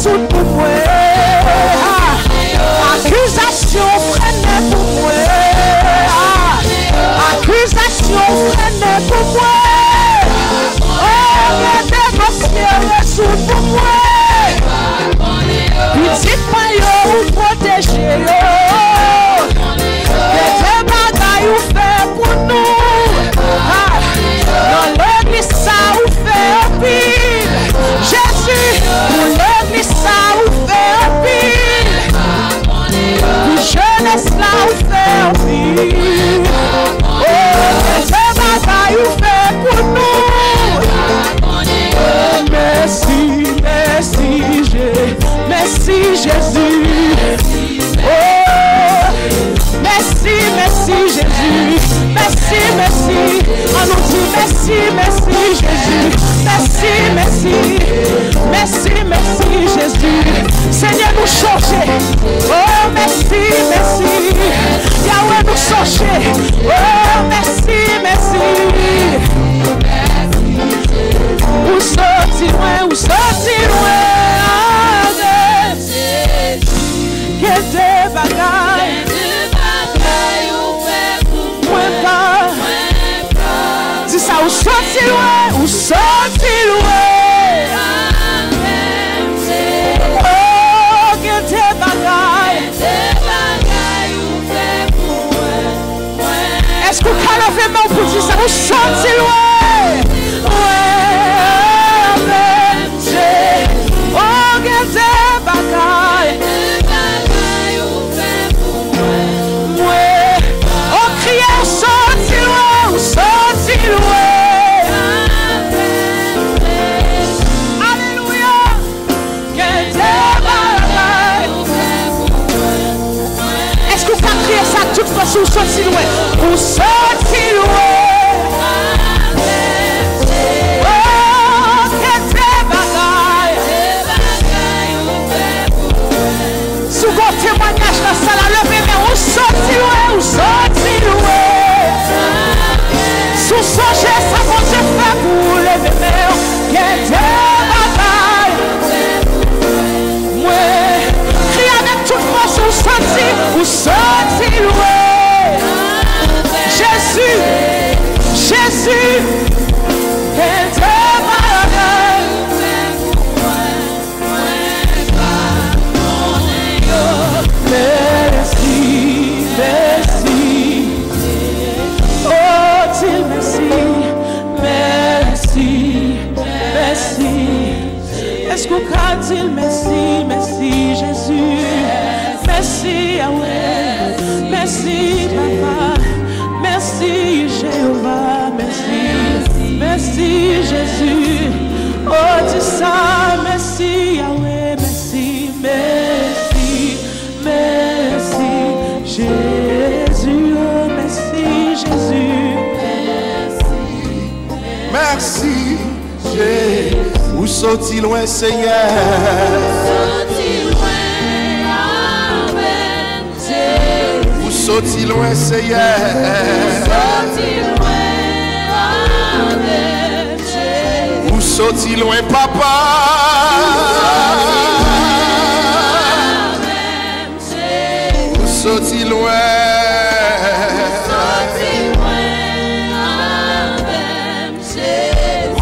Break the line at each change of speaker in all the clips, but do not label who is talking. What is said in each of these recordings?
résoudre pour moi. Accusation freinée pour moi. Accusation freinée pour moi. Oh, des dossiers résoudre pour moi. Petite maillot ou protéger. Des bagailles ou fait pour nous. Dans l'église ça ou fait pile. Jésus, pour l'église ça ou fait pile. Pour jeunesse là ou fait pile. Oh, des bagailles ou fait pour nous. Merci, merci, merci Jésus. Oh, merci, merci Jésus. Merci, merci. On nous dit merci, merci Jésus. Merci, merci. Merci, merci Jésus. Seigneur nous changer. Oh, merci, merci. Yahweh nous changer. Oh, merci, merci. Où sortir loin, où sortir loin. Quel de bagaille. Dis ça, où sortir loin, où sortir loin. Oh, quel de bagaille. Est-ce que vous avez main pour dire ça, où sortir loin. Ou sorti loin, ou sorti loin. Oh, quel bagaille. Sous vos témoignages dans ça, la levée, mais ou sorti loin, ou sorti loin. Sous songer, ça va se faire pour lever, mais quel bagaille. Moi, crie avec toute force, ou sorti loin. Jésus, Jésus, quel merci, merci. Oh, dis merci, merci, merci. Est-ce qu'on peut dire merci, merci Jésus? Merci Yahweh, merci Papa. Merci Jéhovah, merci, merci Jésus. Oh, dis ça, merci Yahweh, merci, merci, merci Jésus, oh, merci Jésus.
Merci Jésus. Où sont-ils loin, Seigneur? Où sont-ils loin, Seigneur? Où sont-ils loin, Papa? Où sont-ils loin?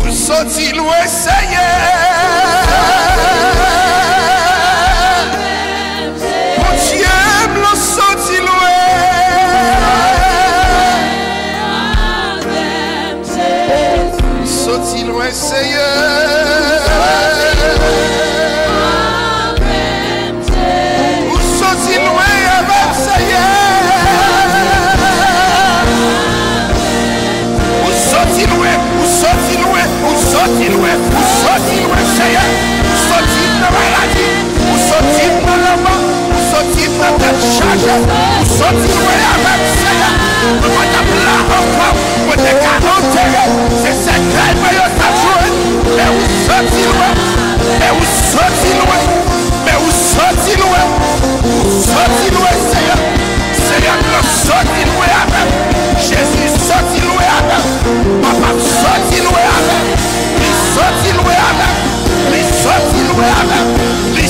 Où sont-ils loin, Seigneur? Seigneur, où sont-ils loin avec Seigneur? Où sont-ils loin? Où sont-ils loin? Où sont-ils loin? Où sont-ils loin, Seigneur? Où sont-ils dans la maladie? Où sont-ils dans la mort? Où sont-ils dans la charge? Où sont-ils loin avec Seigneur? Nous sommes là encore pour des quarantaines. C'est cette grève, mais où sont-ils loin? Mais où sont-ils loin? Mais où sont-ils loin? Où sont-ils loin, Seigneur? Seigneur, nous sommes loin avec. Jésus sorti loin avec. Papa sorti loin avec. Il sorti loin avec. Il sorti loin avec. Il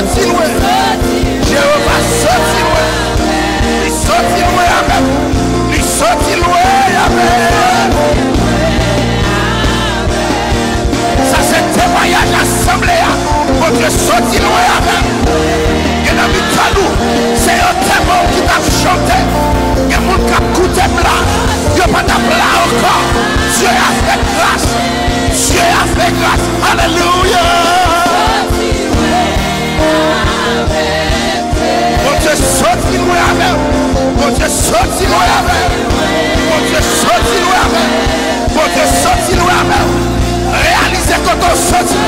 sorti loin. Jéhovah sorti loin. Il sorti loin avec. Il sorti loin avec. Ça c'est témoignage l'assemblée. Mon Dieu sorti loin avec. Et dans le talou, c'est un témoin qui t'a chanté. Il y a un monde qui a coûté blanc. Il n'y a pas de blanc encore. Dieu a fait grâce. Dieu a fait grâce. Alléluia. Mon Dieu sorti loin avec. Mon Dieu sorti loin avec. Mon Dieu sorti loin avec. Mon Dieu sorti loin avec. Réalisez quand on sortit.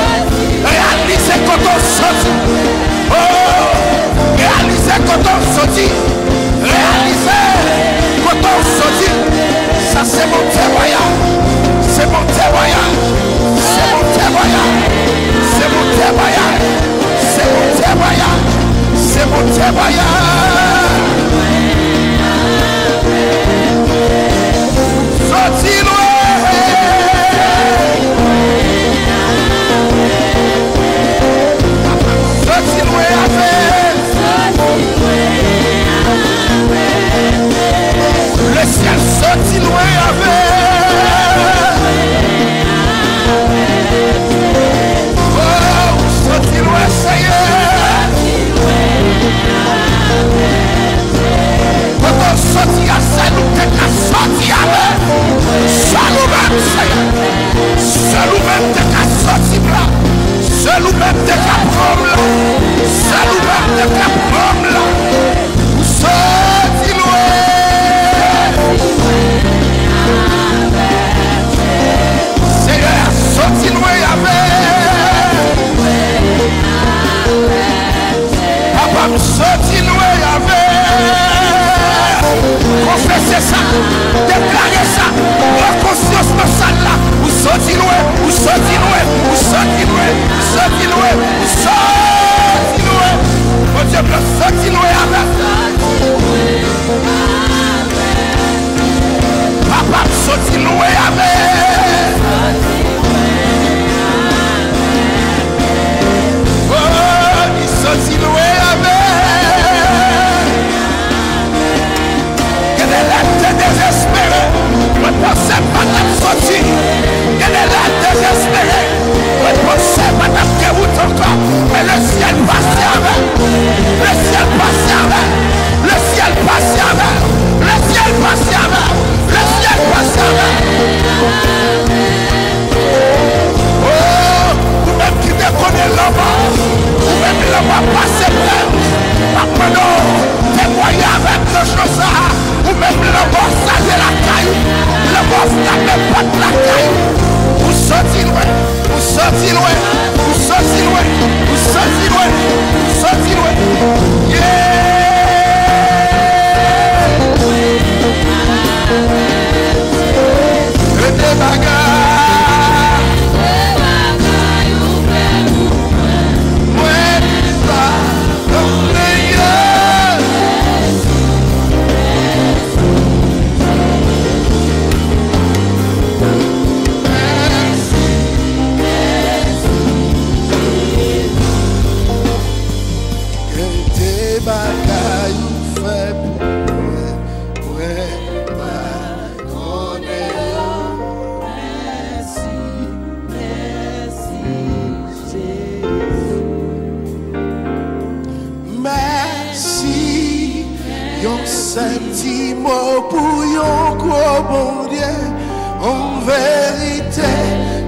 Réalisez quand on sortit. Oh, réalisez quand on sortit. Réalisez quand on sortit. Ça c'est mon témoignage. C'est mon témoignage. C'est mon témoignage. C'est mon témoignage. C'est mon témoignage. C'est mon témoignage. Sorti loin. Sorti loin avec. Le ciel sorti loin avec. Oh, sorti loin, ça y est. Quand on sortit à ça, nous t'es sorti avec. Ça nous-mêmes, ça y est. Ça nous-mêmes, t'es sorti là. Ça nous-mêmes, t'es prendre là. Ça nous-mêmes, t'es prendre là. Sorti loin. Seigneur, sorti loin avec. Papa, sorti loin avec. Confessez ça, déclarez ça. La conscience dans ça là. Vous sorti loin, vous sorti loin, vous sorti loin, vous sorti loin, vous sorti loin. Mon Dieu, vous sorti loin avec. Papa, sorti loin avec. Oh, il sorti loin avec. Que des lettres désespérées. Ne pensez pas d'être sorti. Que des lettres désespérées. Ne pensez pas d'être déroute encore. Mais le ciel passe avec. Le ciel passe avec. Le ciel passe avec. Le ciel passe avec. Le ciel passe avec. Oh, vous-même qui déconnez là-bas. Vous-même là-bas passez plein. Apprenons, témoignez avec nos choses. Vous-même là-bas savez la caille. Là-bas savez pas de la caille. Vous sortez loin. Vous sortez loin. Vous sortez loin. Vous sortez loin. Vous sortez loin. Yeah. Des bagarres. Ouais, ça, comme les yeux. Que des bagailles nous fait pour ouais, sentiment pour yon gros bon Dieu, en vérité,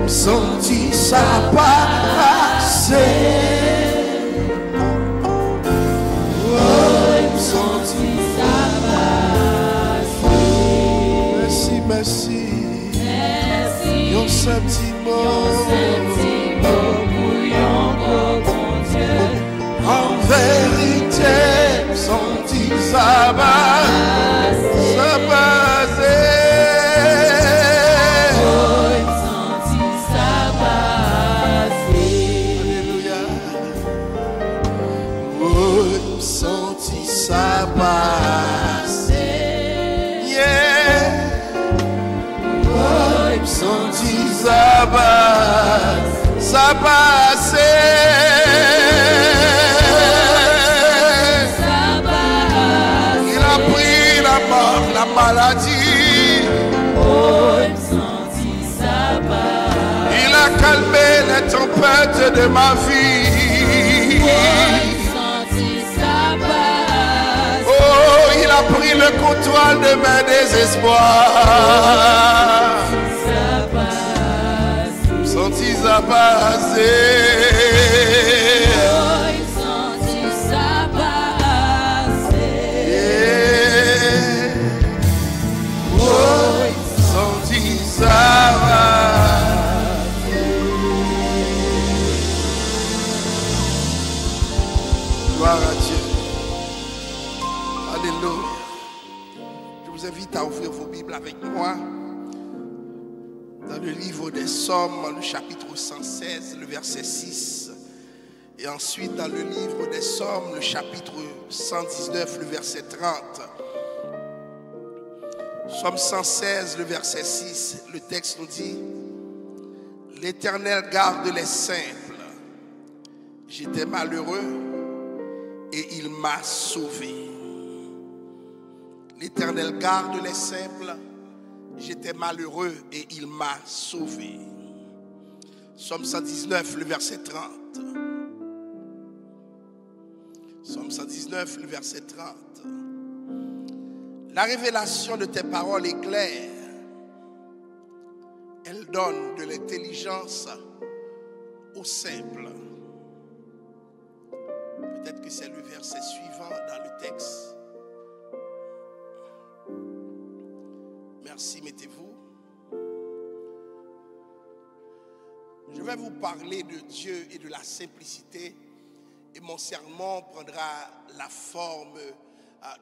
me senti ça passer. Oh, me senti ça passer. Merci, merci. Yon sentiment pour yon gros bon Dieu, en vérité, me senti ça passe, ça passe. Oh, il senti ça passe. Alléluia. Oh, il senti ça passe. Yeah. Oh, il senti ça passe, ça passe. mort, la maladie.
Oh, il sentit sa part.
Il a calmé les tempêtes de ma vie.
Oh, il sentit sa part.
Oh, il a pris le contrôle de mes désespoirs. Senti sa passer.
Oh, il sentit sa passer.
Oh, il sentit sa passer. Gloire à Dieu. Alléluia. Je vous invite à ouvrir vos Bibles avec moi. Dans le livre des Psaumes, le chapitre 116, le verset 6. Et ensuite dans le livre des Psaumes, le chapitre 119, le verset 30. Psaume 116, le verset 6, le texte nous dit: L'Éternel garde les simples. J'étais malheureux et il m'a sauvé. L'Éternel garde les simples. J'étais malheureux et il m'a sauvé. Psaume 119, le verset 30. Psaume 119, le verset 30. La révélation de tes paroles est claire. Elle donne de l'intelligence aux simples. Peut-être que c'est le verset suivant dans le texte. Merci, mettez-vous. Je vais vous parler de Dieu et de la simplicité. Et mon sermon prendra la forme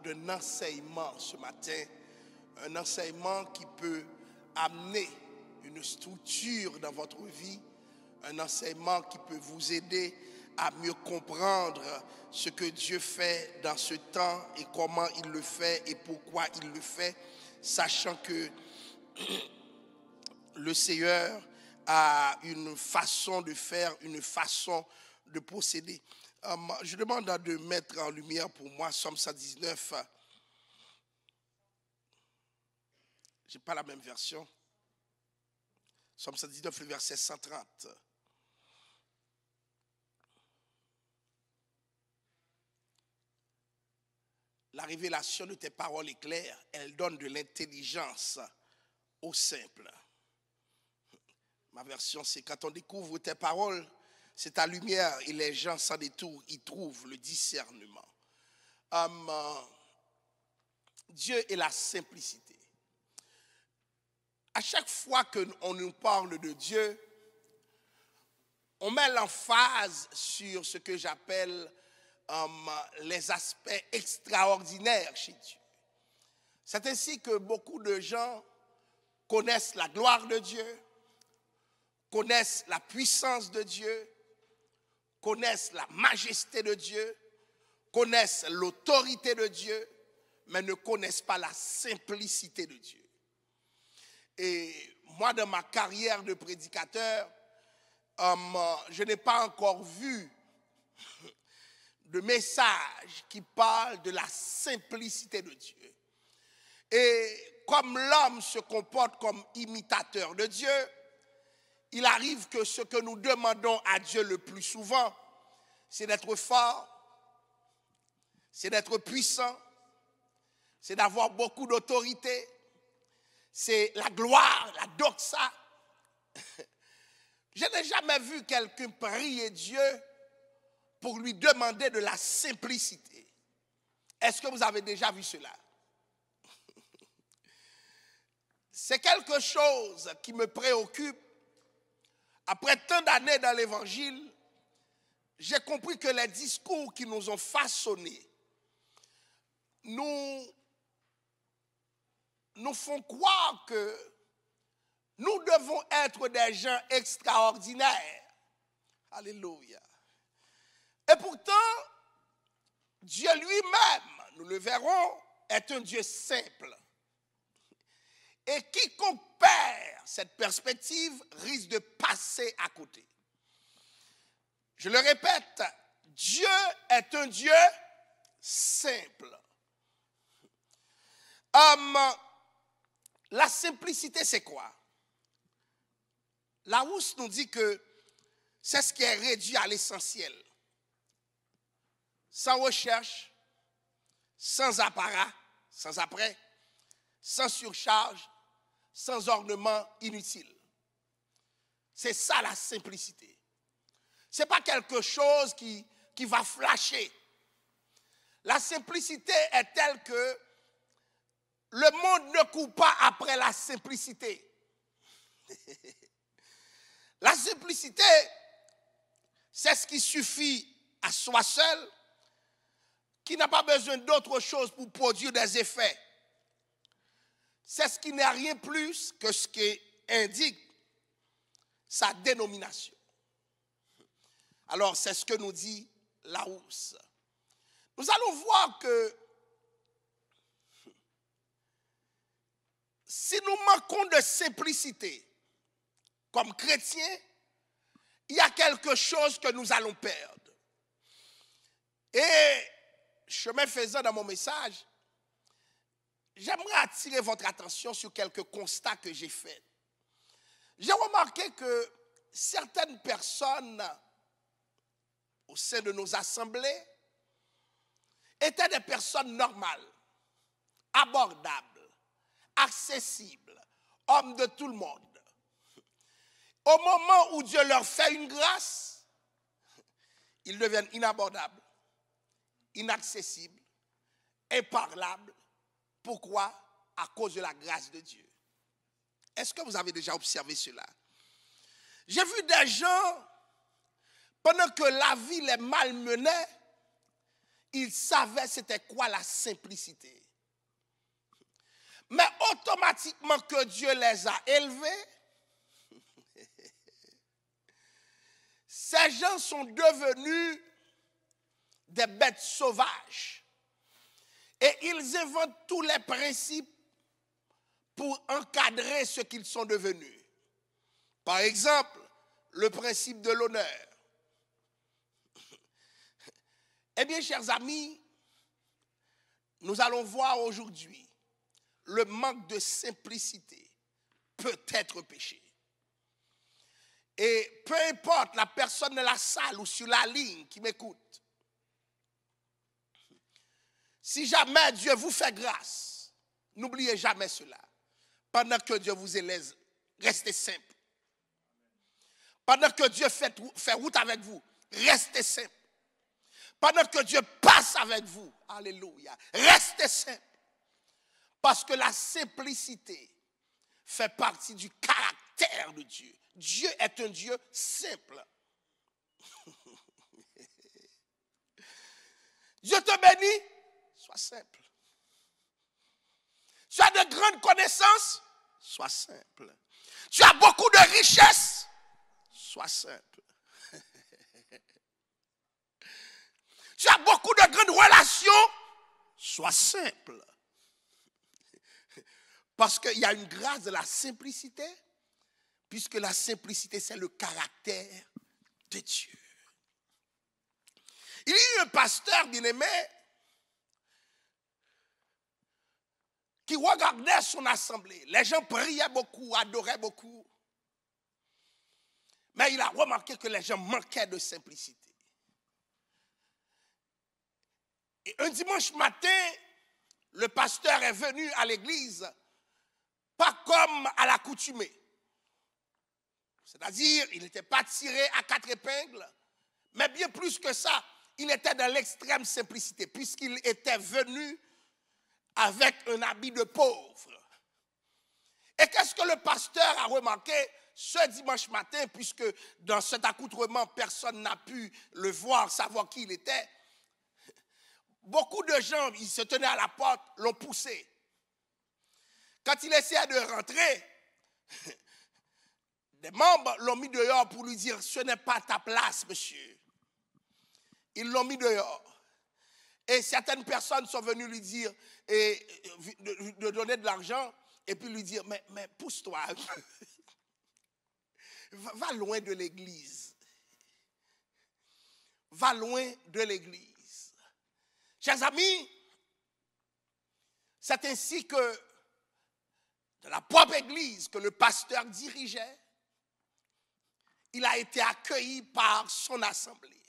d'un enseignement ce matin. Un enseignement qui peut amener une structure dans votre vie. Un enseignement qui peut vous aider à mieux comprendre ce que Dieu fait dans ce temps et comment il le fait et pourquoi il le fait. Sachant que le Seigneur a une façon de faire, une façon de procéder. Je demande de mettre en lumière pour moi Psaume 119. Je n'ai pas la même version. Psaume 119, le verset 130. La révélation de tes paroles est claire. Elle donne de l'intelligence aux simples. Ma version, c'est quand on découvre tes paroles, c'est ta lumière et les gens sans détour y trouvent le discernement. Dieu est la simplicité. À chaque fois qu'on nous parle de Dieu, on met l'emphase sur ce que j'appelle les aspects extraordinaires chez Dieu. C'est ainsi que beaucoup de gens connaissent la gloire de Dieu, connaissent la puissance de Dieu, connaissent la majesté de Dieu, connaissent l'autorité de Dieu, mais ne connaissent pas la simplicité de Dieu. Et moi, dans ma carrière de prédicateur, je n'ai pas encore vu de messages qui parlent de la simplicité de Dieu. Et comme l'homme se comporte comme imitateur de Dieu, il arrive que ce que nous demandons à Dieu le plus souvent, c'est d'être fort, c'est d'être puissant, c'est d'avoir beaucoup d'autorité, c'est la gloire, la doxa. Je n'ai jamais vu quelqu'un prier Dieu pour lui demander de la simplicité. Est-ce que vous avez déjà vu cela? C'est quelque chose qui me préoccupe. Après tant d'années dans l'évangile, j'ai compris que les discours qui nous ont façonnés nous font croire que nous devons être des gens extraordinaires. Alléluia. Et pourtant, Dieu lui-même, nous le verrons, est un Dieu simple. Et quiconque perd cette perspective risque de passer à côté. Je le répète, Dieu est un Dieu simple. La simplicité, c'est quoi? Larousse nous dit que c'est ce qui est réduit à l'essentiel. Sans recherche, sans apparat, sans après, sans surcharge, sans ornement inutile. C'est ça la simplicité. Ce n'est pas quelque chose qui va flasher. La simplicité est telle que le monde ne court pas après la simplicité. La simplicité, c'est ce qui suffit à soi seul, qui n'a pas besoin d'autre chose pour produire des effets. C'est ce qui n'est rien plus que ce qui indique sa dénomination. Alors, c'est ce que nous dit Larousse. Nous allons voir que si nous manquons de simplicité comme chrétiens, il y a quelque chose que nous allons perdre. Et chemin faisant dans mon message, j'aimerais attirer votre attention sur quelques constats que j'ai faits. J'ai remarqué que certaines personnes au sein de nos assemblées étaient des personnes normales, abordables, accessibles, hommes de tout le monde. Au moment où Dieu leur fait une grâce, ils deviennent inabordables, inaccessibles, imparlables. Pourquoi? À cause de la grâce de Dieu. Est-ce que vous avez déjà observé cela? J'ai vu des gens, pendant que la vie les malmenait, ils savaient c'était quoi la simplicité. Mais automatiquement que Dieu les a élevés, ces gens sont devenus des bêtes sauvages. Et ils inventent tous les principes pour encadrer ce qu'ils sont devenus. Par exemple, le principe de l'honneur. Eh bien, chers amis, nous allons voir aujourd'hui le manque de simplicité peut être péché. Et peu importe la personne de la salle ou sur la ligne qui m'écoute, si jamais Dieu vous fait grâce, n'oubliez jamais cela. Pendant que Dieu vous élève, restez simple. Pendant que Dieu fait route avec vous, restez simple. Pendant que Dieu passe avec vous, alléluia, restez simple. Parce que la simplicité fait partie du caractère de Dieu. Dieu est un Dieu simple. Dieu te bénit, sois simple. Tu as de grandes connaissances, sois simple. Tu as beaucoup de richesses, sois simple. Tu as beaucoup de grandes relations, sois simple. Parce qu'il y a une grâce de la simplicité, puisque la simplicité, c'est le caractère de Dieu. Il y a eu un pasteur bien-aimé qui regardait son assemblée. Les gens priaient beaucoup, adoraient beaucoup. Mais il a remarqué que les gens manquaient de simplicité. Et un dimanche matin, le pasteur est venu à l'église, pas comme à l'accoutumée. C'est-à-dire, il n'était pas tiré à 4 épingles, mais bien plus que ça, il était dans l'extrême simplicité, puisqu'il était venu avec un habit de pauvre. Et qu'est-ce que le pasteur a remarqué ce dimanche matin, puisque dans cet accoutrement, personne n'a pu le voir, savoir qui il était? Beaucoup de gens, ils se tenaient à la porte, l'ont poussé. Quand il essayait de rentrer, des membres l'ont mis dehors pour lui dire, ce n'est pas ta place, monsieur. Ils l'ont mis dehors. Et certaines personnes sont venues lui dire, de donner de l'argent, et puis lui dire, mais pousse-toi, va loin de l'église. Va loin de l'église. Chers amis, C'est ainsi que, de la propre église que le pasteur dirigeait, il a été accueilli par son assemblée.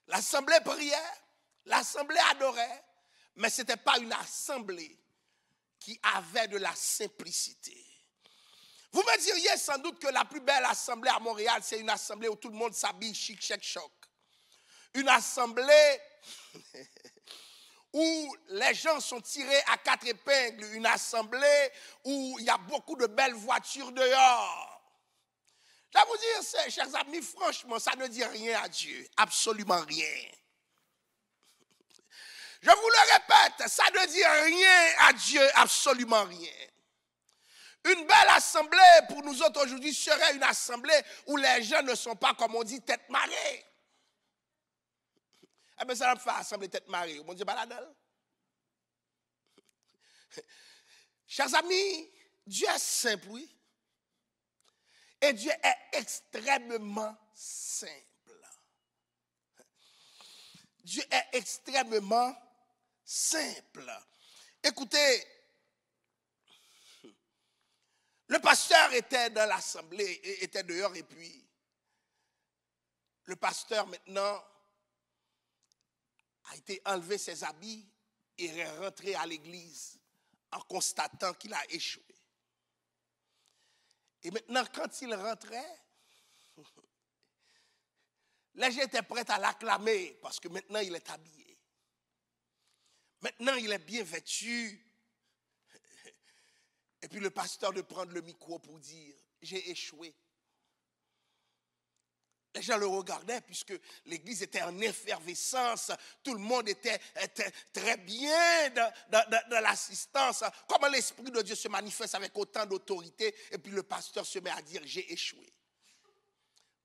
L'assemblée priait, l'assemblée adorait, mais ce n'était pas une assemblée qui avait de la simplicité. Vous me diriez sans doute que la plus belle assemblée à Montréal, c'est une assemblée où tout le monde s'habille chic, chèque, choc. Une assemblée où les gens sont tirés à 4 épingles. Une assemblée où il y a beaucoup de belles voitures dehors. Je vais vous dire, chers amis, franchement, ça ne dit rien à Dieu. Absolument rien. Je vous le répète, ça ne dit rien à Dieu, absolument rien. Une belle assemblée pour nous autres aujourd'hui serait une assemblée où les gens ne sont pas, comme on dit, tête marée. Eh bien, ça va me faire assembler tête marée. Mon Dieu, baladel. Chers amis, Dieu est simple, oui. Et Dieu est extrêmement simple. Dieu est extrêmement simple. Écoutez, le pasteur était dans l'assemblée, était dehors, et puis le pasteur maintenant a été enlevé ses habits et est rentré à l'église en constatant qu'il a échoué. Et maintenant, quand il rentrait, les gens étaient prêts à l'acclamer parce que maintenant il est habillé. Maintenant il est bien vêtu. Et puis le pasteur de prendre le micro pour dire, j'ai échoué. Les gens le regardaient puisque l'église était en effervescence. Tout le monde était très bien dans l'assistance. Comment l'Esprit de Dieu se manifeste avec autant d'autorité. Et puis le pasteur se met à dire, j'ai échoué.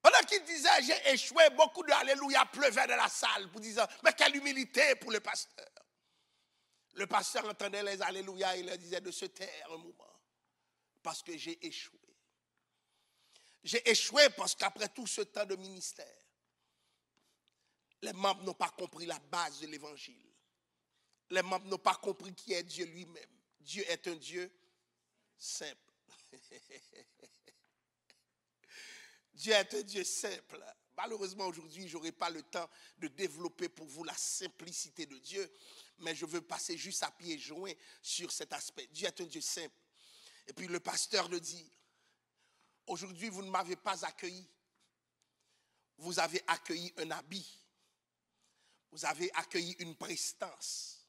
Pendant qu'il disait, j'ai échoué, beaucoup de alléluia pleuvaient dans la salle pour dire, mais quelle humilité pour le pasteur. Le pasteur entendait les alléluia et il leur disait de se taire un moment. Parce que j'ai échoué. J'ai échoué parce qu'après tout ce temps de ministère, les membres n'ont pas compris la base de l'évangile. Les membres n'ont pas compris qui est Dieu lui-même. Dieu est un Dieu simple. Dieu est un Dieu simple. Malheureusement, aujourd'hui, je n'aurai pas le temps de développer pour vous la simplicité de Dieu, mais je veux passer juste à pieds joints sur cet aspect. Dieu est un Dieu simple. Et puis le pasteur le dit, aujourd'hui, vous ne m'avez pas accueilli. Vous avez accueilli un habit. Vous avez accueilli une prestance.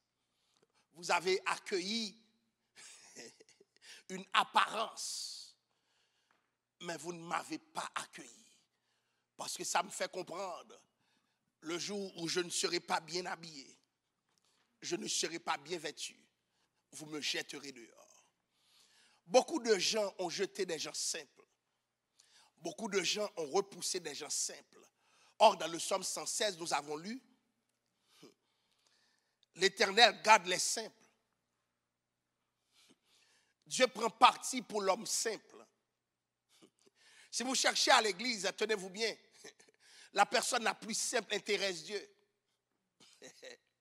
Vous avez accueilli une apparence. Mais vous ne m'avez pas accueilli. Parce que ça me fait comprendre, le jour où je ne serai pas bien habillé, je ne serai pas bien vêtu, vous me jetterez dehors. Beaucoup de gens ont jeté des gens simples. Beaucoup de gens ont repoussé des gens simples. Or, dans le psaume 116, nous avons lu, l'Éternel garde les simples. Dieu prend parti pour l'homme simple. Si vous cherchez à l'église, tenez-vous bien, la personne la plus simple intéresse Dieu.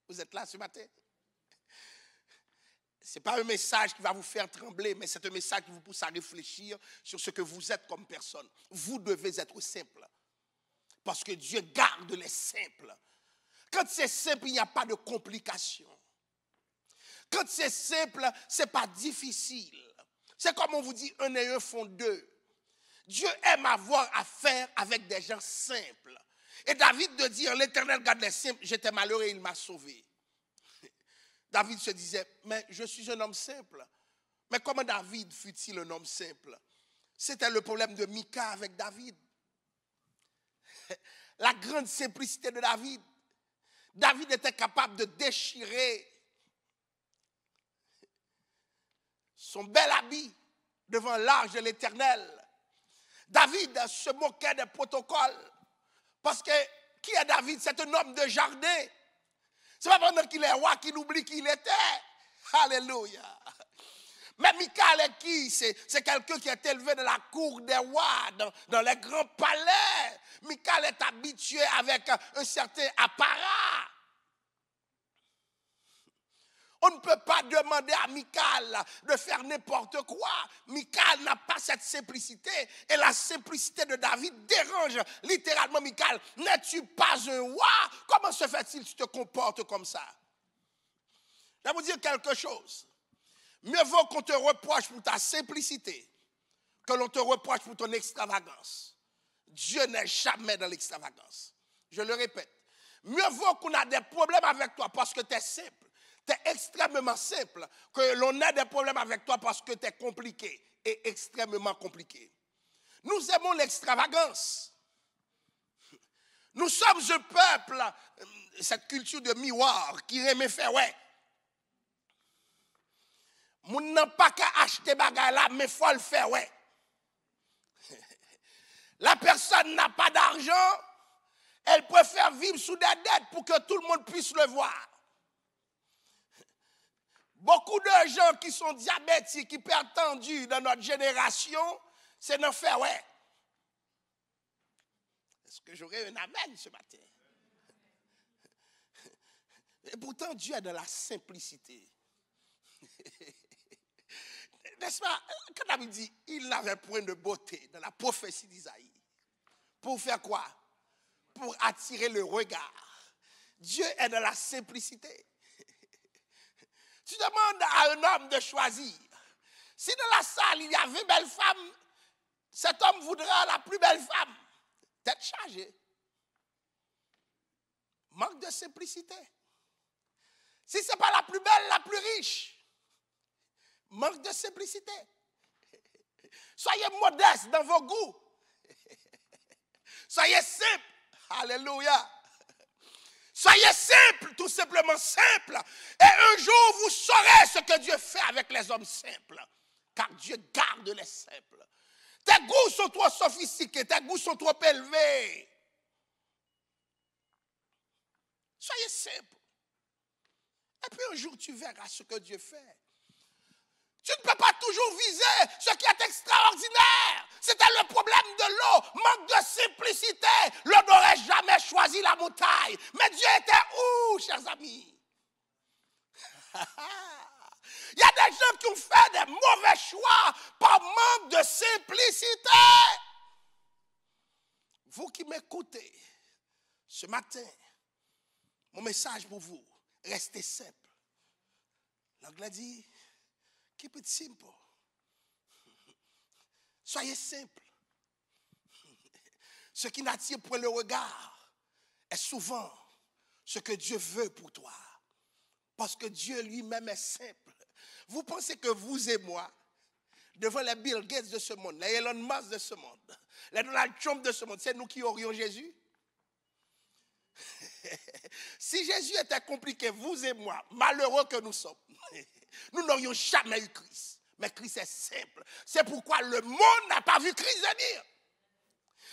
Vous êtes là ce matin? Ce n'est pas un message qui va vous faire trembler, mais c'est un message qui vous pousse à réfléchir sur ce que vous êtes comme personne. Vous devez être simple. Parce que Dieu garde les simples. Quand c'est simple, il n'y a pas de complications. Quand c'est simple, ce n'est pas difficile. C'est comme on vous dit, 1 et 1 font 2. Dieu aime avoir affaire avec des gens simples. Et David de dire, l'Éternel garde les simples, j'étais malheureux et il m'a sauvé. David se disait, mais je suis un homme simple. Mais comment David fut-il un homme simple? C'était le problème de Mika avec David. La grande simplicité de David. David était capable de déchirer son bel habit devant l'arche de l'Éternel. David se moquait des protocoles. Parce que qui est David? C'est un homme de jardin. Ce n'est pas pendant qu'il est roi qu'il oublie qui il était. Alléluia. Mais Michal est qui? C'est quelqu'un qui est élevé dans la cour des rois, dans les grands palais. Michal est habitué avec un certain apparat. On ne peut pas demander à Michal de faire n'importe quoi. Michal n'a pas cette simplicité. Et la simplicité de David dérange littéralement Michal. N'es-tu pas un roi? Comment se fait-il que tu te comportes comme ça? Je vais vous dire quelque chose. Mieux vaut qu'on te reproche pour ta simplicité que l'on te reproche pour ton extravagance. Dieu n'est jamais dans l'extravagance. Je le répète. Mieux vaut qu'on a des problèmes avec toi parce que tu es simple. Tu es extrêmement simple, que l'on ait des problèmes avec toi parce que tu es compliqué et extrêmement compliqué. Nous aimons l'extravagance. Nous sommes un peuple, cette culture de miroir qui aime faire, ouais. Nous n'avons pas qu'à acheter bagaille là, mais il faut le faire, ouais. La personne n'a pas d'argent, elle préfère vivre sous des dettes pour que tout le monde puisse le voir. Beaucoup de gens qui sont diabétiques, hypertendus dans notre génération, c'est d'en faire, ouais. Est-ce que j'aurais un amen ce matin? Et pourtant, Dieu est dans la simplicité. N'est-ce pas? Quand David dit, il n'avait point de beauté dans la prophétie d'Isaïe. Pour faire quoi? Pour attirer le regard. Dieu est dans la simplicité. Tu demandes à un homme de choisir. Si dans la salle, il y a 20 belles femmes, cet homme voudra la plus belle femme. Tête chargée. Manque de simplicité. Si ce n'est pas la plus belle, la plus riche. Manque de simplicité. Soyez modestes dans vos goûts. Soyez simples. Alléluia. Soyez simples, tout simplement simples. Et un jour, vous saurez ce que Dieu fait avec les hommes simples. Car Dieu garde les simples. Tes goûts sont trop sophistiqués, tes goûts sont trop élevés. Soyez simples. Et puis un jour, tu verras ce que Dieu fait. Tu ne peux pas toujours viser ce qui est extraordinaire. C'était le problème de l'eau. Manque de simplicité. L'eau n'aurait jamais choisi la montagne. Mais Dieu était où, chers amis? Il y a des gens qui ont fait des mauvais choix par manque de simplicité. Vous qui m'écoutez ce matin, mon message pour vous, restez simple. L'anglais dit, keep it simple. Soyez simple. Ce qui n'attire point le regard est souvent ce que Dieu veut pour toi. Parce que Dieu lui-même est simple. Vous pensez que vous et moi, devant les Bill Gates de ce monde, les Elon Musk de ce monde, les Donald Trump de ce monde, c'est nous qui aurions Jésus? Si Jésus était compliqué, vous et moi, malheureux que nous sommes, nous n'aurions jamais eu Christ. Mais Christ est simple. C'est pourquoi le monde n'a pas vu Christ venir.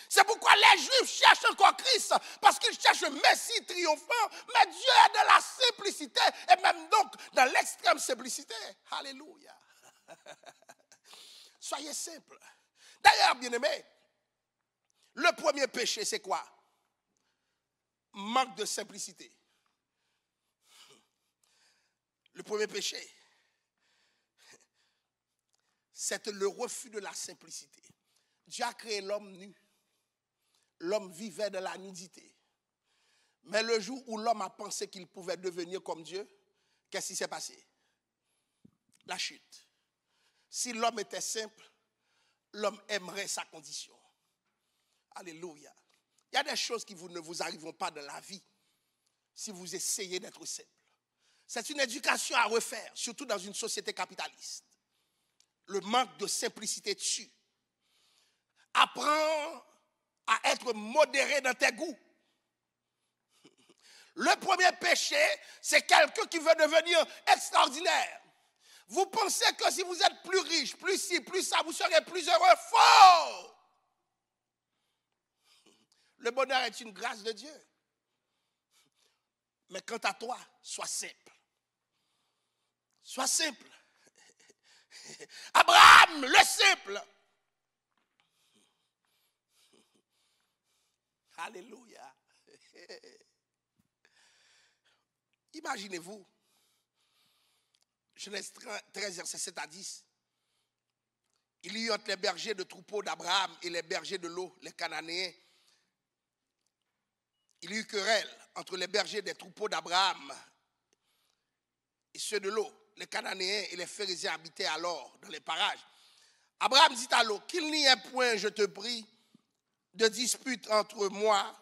C'est pourquoi les Juifs cherchent encore Christ, parce qu'ils cherchent un Messie triomphant. Mais Dieu est dans la simplicité, et même donc dans l'extrême simplicité. Alléluia. Soyez simples. D'ailleurs, bien-aimés, le premier péché, c'est quoi? Manque de simplicité. Le premier péché, c'est le refus de la simplicité. Dieu a créé l'homme nu. L'homme vivait dans la nudité. Mais le jour où l'homme a pensé qu'il pouvait devenir comme Dieu, qu'est-ce qui s'est passé? La chute. Si l'homme était simple, l'homme aimerait sa condition. Alléluia. Il y a des choses qui ne vous arriveront pas dans la vie si vous essayez d'être simple. C'est une éducation à refaire, surtout dans une société capitaliste. Le manque de simplicité tue. Apprends à être modéré dans tes goûts. Le premier péché, c'est quelqu'un qui veut devenir extraordinaire. Vous pensez que si vous êtes plus riche, plus ci, plus ça, vous serez plus heureux. Faux! Le bonheur est une grâce de Dieu. Mais quant à toi, sois simple. Sois simple. Abraham, le simple. Alléluia. Imaginez-vous, Genèse 13, verset 7 à 10. Il y eut entre les bergers de troupeaux d'Abraham et les bergers de l'eau, les Cananéens. Il y eut querelle entre les bergers des troupeaux d'Abraham et ceux de l'eau. Les Cananéens et les Phérésiens habitaient alors dans les parages. Abraham dit à l'eau, qu'il n'y ait point, je te prie, de dispute entre moi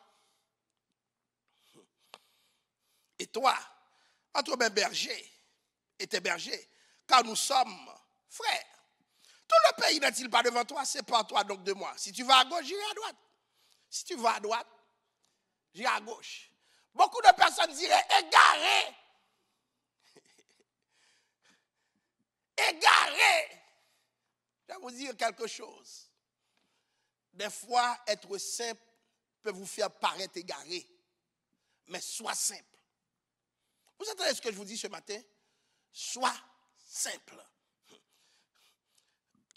et toi, entre mes bergers et tes bergers, car nous sommes frères. Tout le pays n'est-il pas devant toi? Sépare-toi donc de moi. Si tu vas à gauche, j'irai à droite. Si tu vas à droite, j'irai à gauche. Beaucoup de personnes diraient égaré. Égaré. Je vais vous dire quelque chose. Des fois, être simple peut vous faire paraître égaré. Mais sois simple. Vous entendez ce que je vous dis ce matin? Sois simple.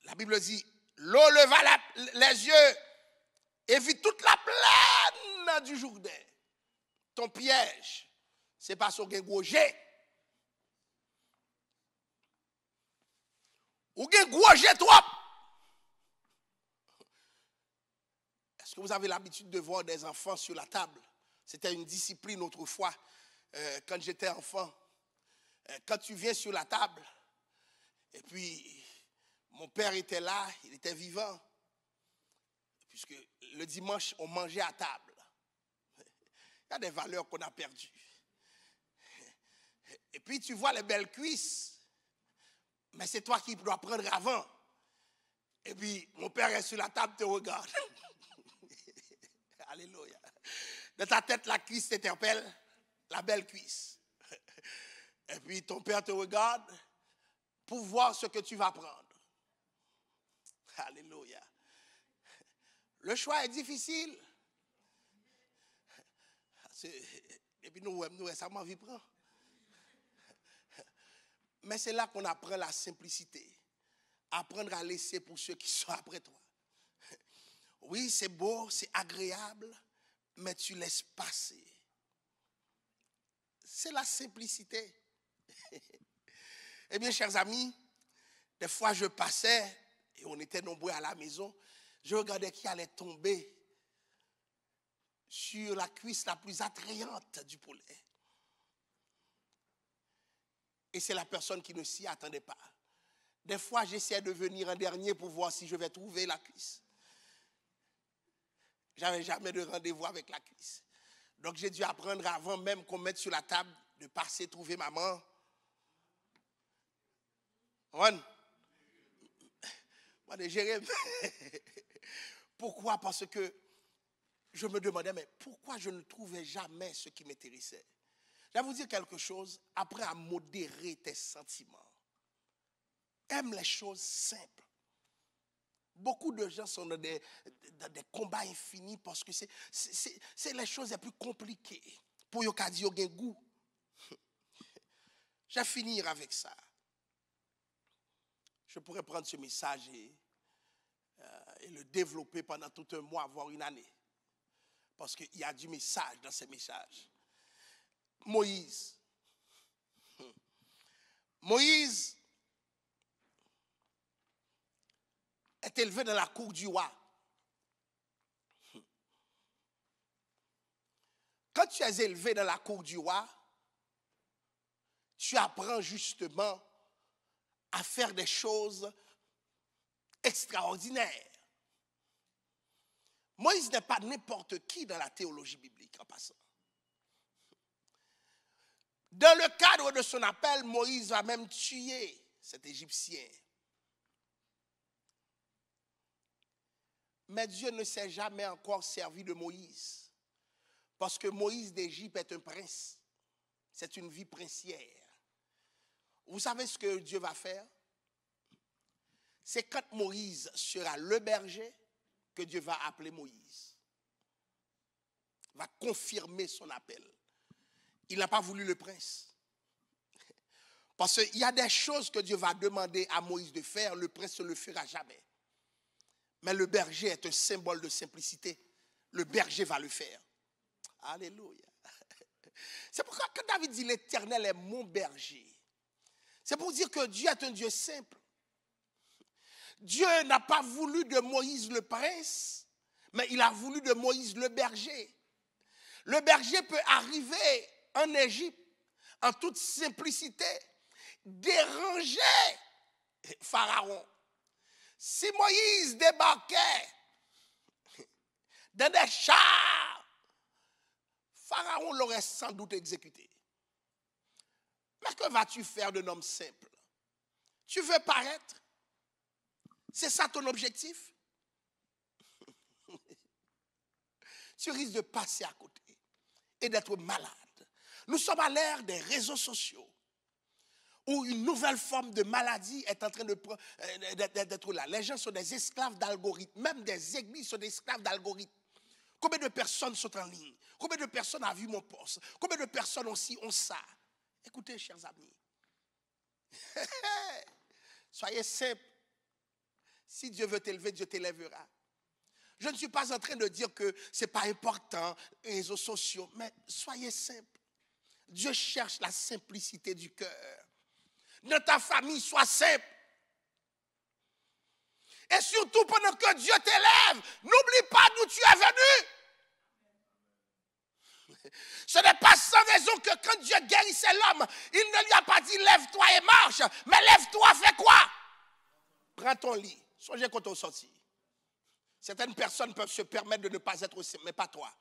La Bible dit, l'eau leva les yeux et vit toute la plaine du Jourdain. Ton piège, c'est pas sur un gros jet. Ou un gros jet trop. Est-ce que vous avez l'habitude de voir des enfants sur la table? C'était une discipline autrefois, quand j'étais enfant. Quand tu viens sur la table, et puis mon père était là, il était vivant, puisque le dimanche, on mangeait à table. Il y a des valeurs qu'on a perdues. Et puis tu vois les belles cuisses, mais c'est toi qui dois prendre avant. Et puis mon père est sur la table, te regarde. Alléluia. Dans ta tête, la cuisse t'interpelle, la belle cuisse. Et puis ton père te regarde pour voir ce que tu vas prendre. Alléluia. Le choix est difficile. Et puis nous, ça m'a vu prendre. Mais c'est là qu'on apprend la simplicité. Apprendre à laisser pour ceux qui sont après toi. Oui, c'est beau, c'est agréable, mais tu laisses passer. C'est la simplicité. Eh bien, chers amis, des fois je passais, et on était nombreux à la maison, je regardais qui allait tomber sur la cuisse la plus attrayante du poulet. Et c'est la personne qui ne s'y attendait pas. Des fois, j'essayais de venir en dernier pour voir si je vais trouver la cuisse. J'avais jamais de rendez-vous avec la cuisse. Donc, j'ai dû apprendre avant même qu'on mette sur la table de passer trouver maman. Pourquoi? Parce que je me demandais, mais pourquoi je ne trouvais jamais ce qui m'intéressait? Je vais vous dire quelque chose, après à modérer tes sentiments. Aime les choses simples. Beaucoup de gens sont dans des combats infinis parce que c'est les choses les plus compliquées. Pour yon ka di yon gen goût. Je vais finir avec ça. Je pourrais prendre ce message et le développer pendant tout un mois, voire une année. Parce qu'il y a du message dans ces messages. Moïse. Moïse est élevé dans la cour du roi. Quand tu es élevé dans la cour du roi, tu apprends justement à faire des choses extraordinaires. Moïse n'est pas n'importe qui dans la théologie biblique en passant. Dans le cadre de son appel, Moïse va même tuer cet Égyptien. Mais Dieu ne s'est jamais encore servi de Moïse. Parce que Moïse d'Égypte est un prince. C'est une vie princière. Vous savez ce que Dieu va faire? C'est quand Moïse sera le berger que Dieu va appeler Moïse. Va confirmer son appel. Il n'a pas voulu le prince. Parce qu'il y a des choses que Dieu va demander à Moïse de faire, le prince ne le fera jamais. Mais le berger est un symbole de simplicité. Le berger va le faire. Alléluia. C'est pourquoi quand David dit l'Éternel est mon berger, C'est pour dire que Dieu est un Dieu simple. Dieu n'a pas voulu de Moïse le prince, mais il a voulu de Moïse le berger. Le berger peut arriver en Égypte en toute simplicité, déranger Pharaon. Si Moïse débarquait dans des chars, Pharaon l'aurait sans doute exécuté. Mais que vas-tu faire d'un homme simple? Tu veux paraître? C'est ça ton objectif? Tu risques de passer à côté et d'être malade. Nous sommes à l'ère des réseaux sociaux où une nouvelle forme de maladie est en train d'être là. Les gens sont des esclaves d'algorithmes. Même des églises sont des esclaves d'algorithmes. Combien de personnes sont en ligne? Combien de personnes ont vu mon poste? Combien de personnes aussi ont ça? Écoutez, chers amis. Soyez simples. Si Dieu veut t'élever, Dieu t'élèvera. Je ne suis pas en train de dire que ce n'est pas important, les réseaux sociaux, mais soyez simples. Dieu cherche la simplicité du cœur. Dans ta famille, sois simple. Et surtout, pendant que Dieu t'élève, n'oublie pas d'où tu es venu. Ce n'est pas sans raison que quand Dieu guérissait l'homme, il ne lui a pas dit lève-toi et marche, mais lève-toi, fais quoi? Prends ton lit, songez quand on sortit. Certaines personnes peuvent se permettre de ne pas être simple, mais pas toi.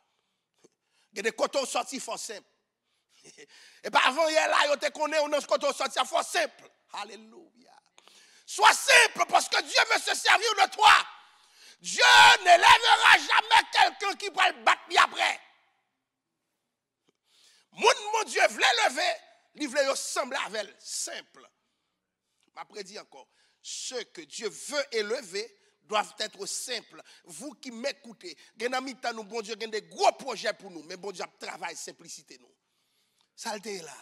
Il y a des cotons sortis, il faut simple. Et bien avant, il y a là, on te connaît, on a ce coton sorti, il faut simple. Alléluia. Sois simple parce que Dieu veut se servir de toi. Dieu ne lèvera jamais quelqu'un qui va le battre après. Mon Dieu voulait lever, il voulait ressembler à elle, simple. Après dit encore, ceux que Dieu veut élever doivent être simples. Vous qui m'écoutez, nous, bon Dieu, a des gros projets pour nous, mais bon Dieu travaille simplicité nous. Saleté est là.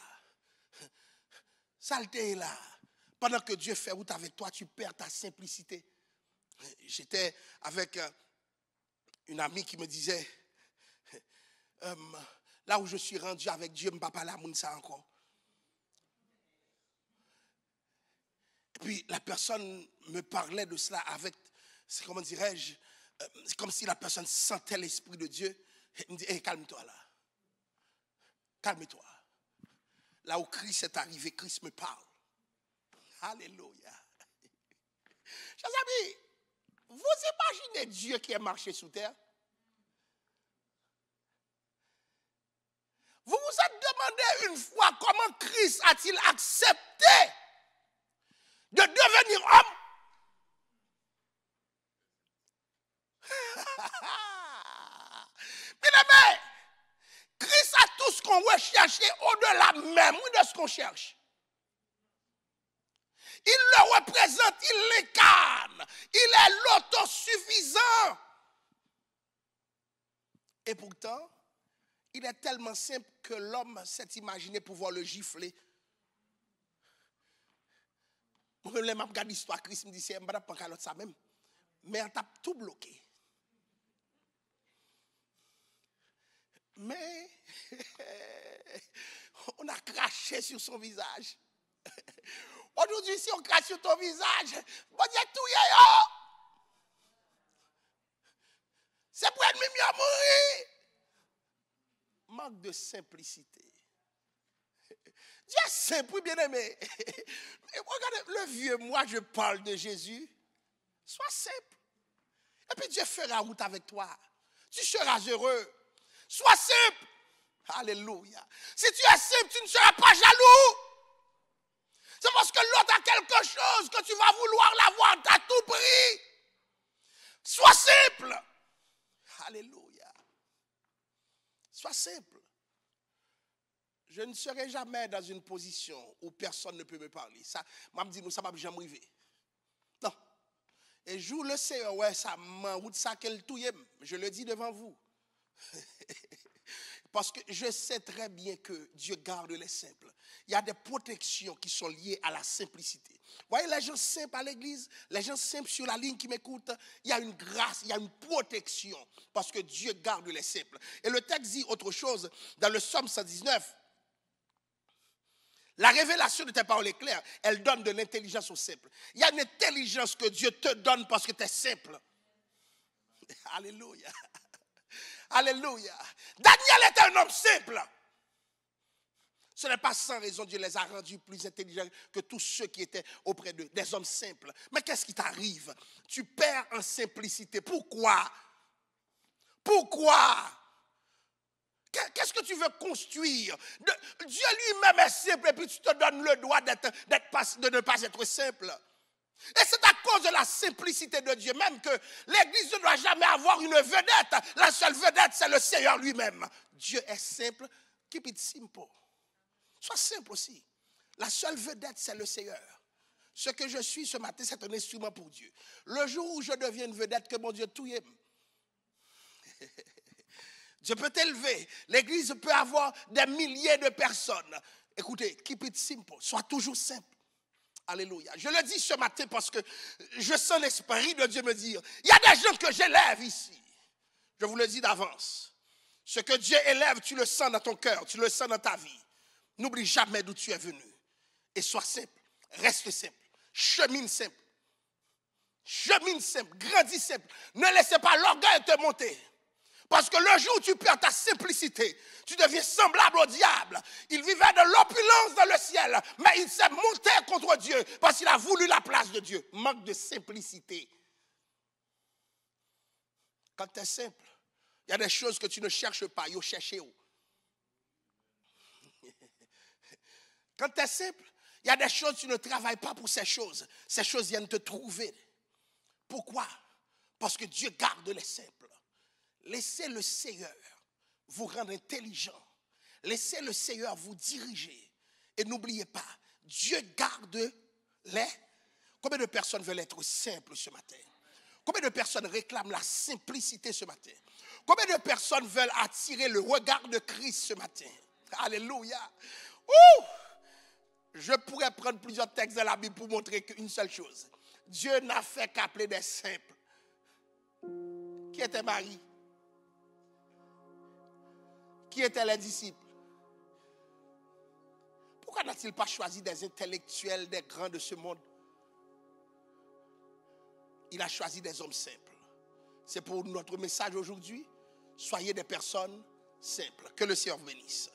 Saleté est là. Pendant que Dieu fait route avec toi, tu perds ta simplicité. J'étais avec une amie qui me disait, là où je suis rendu avec Dieu, je ne peux pas parler à moun ça encore. Et puis la personne me parlait de cela avec, comment dirais-je, c'est comme si la personne sentait l'Esprit de Dieu. Elle me dit, hey, calme-toi là. Calme-toi. Là où Christ est arrivé, Christ me parle. Alléluia. Chers amis, vous imaginez Dieu qui est marché sous terre? Vous vous êtes demandé une fois comment Christ a-t-il accepté de devenir homme? Bien-aimé, Christ a tout ce qu'on recherche au-delà même de ce qu'on cherche. Il le représente, il l'incarne, il est l'autosuffisant. Et pourtant, il est tellement simple que l'homme s'est imaginé pouvoir le gifler. Moi-même, je regarde l'histoire, Christ me dit, c'est un peu pas ça même. Mais on t'a tout bloqué. Mais on a craché sur son visage. Aujourd'hui, si on crache sur ton visage, bon Dieu, tout y est. C'est pour ennemi mieux mourir. Manque de simplicité. Dieu est simple, bien aimé. Regardez, le vieux, moi je parle de Jésus. Sois simple. Et puis Dieu fera route avec toi. Tu seras heureux. Sois simple. Alléluia. Si tu es simple, tu ne seras pas jaloux. C'est parce que l'autre a quelque chose que tu vas vouloir l'avoir à tout prix. Sois simple. Alléluia. Sois simple. Je ne serai jamais dans une position où personne ne peut me parler. Ça, m'a dit, nous, ça va jamais arriver. Non. Et je le sais, ouais, ça m'a route ça qu'elle touille. Je le dis devant vous. Parce que je sais très bien que Dieu garde les simples. Il y a des protections qui sont liées à la simplicité. Vous voyez les gens simples à l'église, les gens simples sur la ligne qui m'écoutent, il y a une grâce, il y a une protection. Parce que Dieu garde les simples. Et le texte dit autre chose dans le psaume 119. La révélation de tes paroles est claire. Elle donne de l'intelligence aux simples. Il y a une intelligence que Dieu te donne parce que tu es simple. Alléluia. Alléluia. Daniel était un homme simple. Ce n'est pas sans raison Dieu les a rendus plus intelligents que tous ceux qui étaient auprès d'eux, des hommes simples. Mais qu'est-ce qui t'arrive? Tu perds en simplicité. Pourquoi? Pourquoi? Qu'est-ce que tu veux construire? Dieu lui-même est simple et puis tu te donnes le droit de ne pas être simple. Et c'est à cause de la simplicité de Dieu même que l'Église ne doit jamais avoir une vedette. La seule vedette, c'est le Seigneur lui-même. Dieu est simple. Keep it simple. Sois simple aussi. La seule vedette, c'est le Seigneur. Ce que je suis ce matin, c'est un instrument pour Dieu. Le jour où je deviens une vedette, que mon Dieu tout aime. Dieu peut t'élever. L'Église peut avoir des milliers de personnes. Écoutez, keep it simple. Sois toujours simple. Alléluia. Je le dis ce matin parce que je sens l'Esprit de Dieu me dire, il y a des gens que j'élève ici. Je vous le dis d'avance. Ce que Dieu élève, tu le sens dans ton cœur, tu le sens dans ta vie. N'oublie jamais d'où tu es venu. Et sois simple. Reste simple. Chemine simple. Chemine simple. Grandis simple. Ne laissez pas l'orgueil te monter. Parce que le jour où tu perds ta simplicité, tu deviens semblable au diable. Il vivait de l'opulence dans le ciel, mais il s'est monté contre Dieu parce qu'il a voulu la place de Dieu. Manque de simplicité. Quand tu es simple, il y a des choses que tu ne cherches pas, il faut chercher où. Quand tu es simple, il y a des choses, tu ne travailles pas pour ces choses. Ces choses viennent te trouver. Pourquoi? Parce que Dieu garde les simples. Laissez le Seigneur vous rendre intelligent. Laissez le Seigneur vous diriger. Et n'oubliez pas, Dieu garde les... Combien de personnes veulent être simples ce matin? Combien de personnes réclament la simplicité ce matin? Combien de personnes veulent attirer le regard de Christ ce matin? Alléluia. Ouh! Je pourrais prendre plusieurs textes de la Bible pour montrer qu'une seule chose. Dieu n'a fait qu'appeler des simples. Qui était Marie? Qui étaient les disciples? Pourquoi n'a-t-il pas choisi des intellectuels, des grands de ce monde? Il a choisi des hommes simples. C'est pour notre message aujourd'hui. Soyez des personnes simples. Que le Seigneur bénisse.